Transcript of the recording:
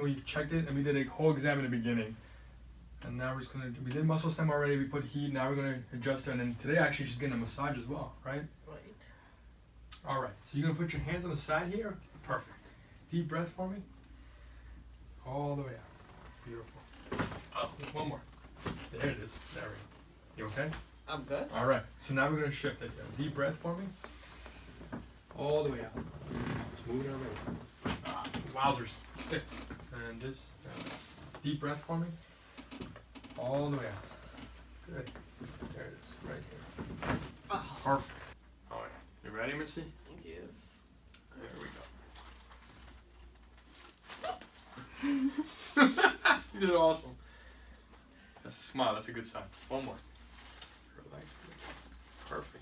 we checked it and we did a whole exam in the beginning. And now we're just gonna, we did muscle stem already, we put heat, now we're gonna adjust it, and then today actually she's getting a massage as well, right? Right. Alright, so you're gonna put your hands on the side here. Perfect. Deep breath for me. All the way out. Beautiful. Oh, one more. There it is. There we go. You okay? I'm good. Alright, so now we're gonna shift it. Deep breath for me. All the way out. Smooth it over. Wowzers. And this. Deep breath for me. All the way out. Good. There it is. Right here. Oh. Perfect. Alright. You ready, Missy? Yes. There we go. You did awesome. That's a smile. That's a good sign. One more. Relax. Perfect.